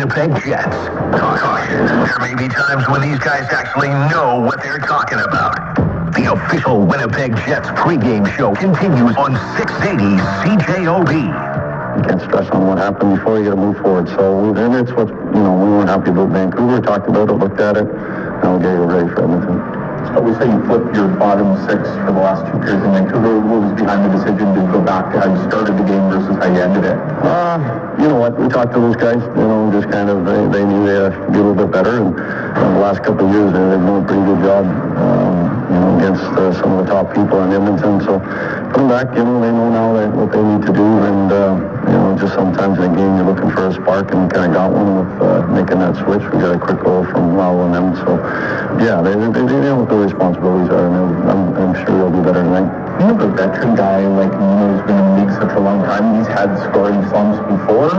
Winnipeg Jets. Caution, there may be times when these guys actually know what they're talking about. The official Winnipeg Jets pregame show continues on 680 CJOB. You can't stress on what happened before. You got to move forward. And it's what, we weren't happy about Vancouver. Talked about it, looked at it. Now we're getting ready for Edmonton. So we say you flipped your bottom six for the last 2 periods in Vancouver. What was behind the decision to go back to how you started the game versus how you ended it? You know what? We talked to those guys. Just kind of, they knew they had to be a little bit better. And the last couple of years, they've done a pretty good job, against some of the top people in Edmonton. So put them back, they know now what they need to do. And, just sometimes in a game, you're looking for a spark, and kind of got one with making that switch. We got a quick goal from Lowell and them. So, yeah, they know what their responsibilities are, and I'm sure they'll do better tonight. You have a veteran guy like Nino who's been in the league such a long time. He's had scoring slumps before,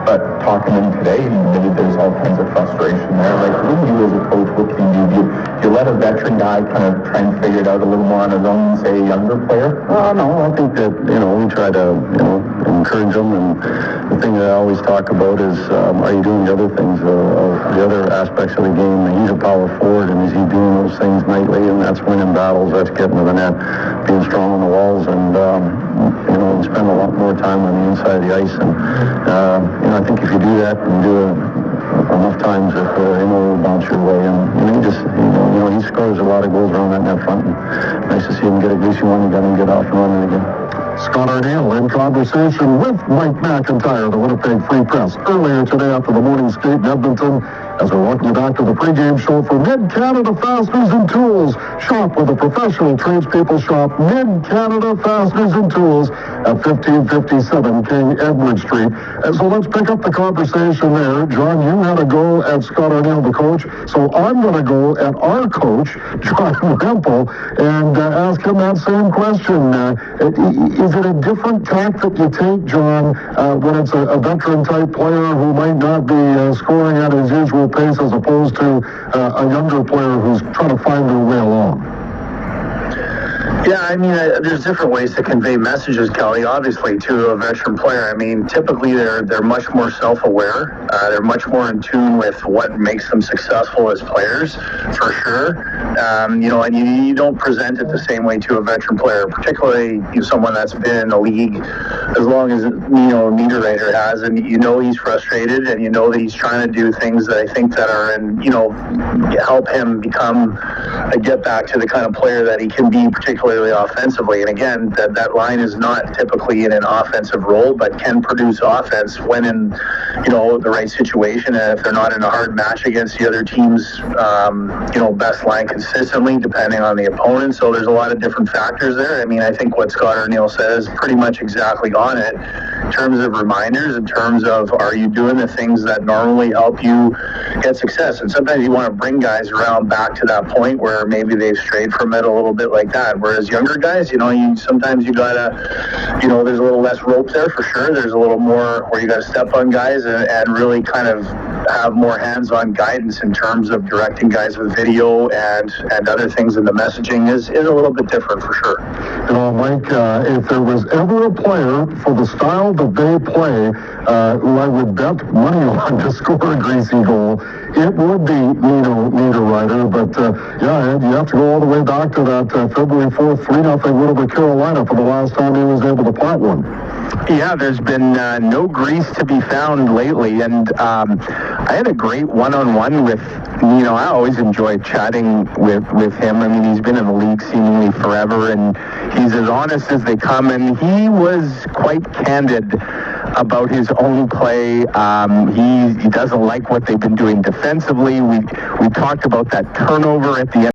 but talking to him today, he admitted there's all kinds of frustration there. Like, what do you as a coach, what can you do? Do you let a veteran guy kind of try and figure it out a little more on his own than, say, a younger player? No, I think that, we try to, encourage them. And the thing that I always talk about is, are you doing the other things, the other aspects of the game? He's a power forward, and is he doing those things nightly? And that's winning battles, that's getting to the net, being strong on the walls, and, spend a lot more time on the inside of the ice. And, I think if you do that and do it enough times, if it'll bounce your way. And he scores a lot of goals around that net front. And nice to see him get a greasy one. You got him get off and running again. Scott Arniel in conversation with Mike McIntyre, the Winnipeg Free Press, earlier today after the morning skate in Edmonton. As we're welcome you back to the pregame show for Mid-Canada Fasteners and Tools. Shop with a professional tradespeople shop. Mid-Canada Fasteners and Tools at 1557 King Edward Street. And so let's pick up the conversation there. John, you had a go at Scott Arniel, the coach. So I'm going to go at our coach, John Rempel, and ask him that same question. Is it a different tack that you take, John, when it's a veteran-type player who might not be scoring at his usual pace as opposed to a younger player who's trying to find their way along? Yeah, there's different ways to convey messages, Kelly, obviously, to a veteran player. Typically they're much more self-aware. They're much more in tune with what makes them successful as players, for sure. And you don't present it the same way to a veteran player, particularly someone that's been in the league as long as, Niederreiter has, and he's frustrated, and that he's trying to do things that I think that are, help him become get back to the kind of player that he can be, particularly offensively. And again, that line is not typically in an offensive role, but can produce offense when in, the right situation, and if they're not in a hard match against the other team's, best line consistently, depending on the opponent. So there's a lot of different factors there. I think what Scott Arniel says is pretty much exactly on it in terms of reminders, in terms of, are you doing the things that normally help you get success? And sometimes you want to bring guys around back to that point where maybe they've strayed from it a little bit like that. Whereas younger guys, sometimes you gotta, there's a little less rope there for sure. There's a little more where you gotta step on guys and really kind of have more hands-on guidance in terms of directing guys with video and other things, and the messaging is a little bit different for sure. Mike, if there was ever a player for the style that they play who I would bet money on to score a greasy goal, it would be Niederreiter. But you have to go all the way back to that February 4th 3-0 win over Carolina for the last time he was able to plant one. Yeah, there's been no grease to be found lately, and I had a great one-on-one with Nino. I always enjoy chatting with him. He's been in the league seemingly forever, and he's as honest as they come, and he was quite candid about his own play. He doesn't like what they've been doing defensively. We talked about that turnover at the end.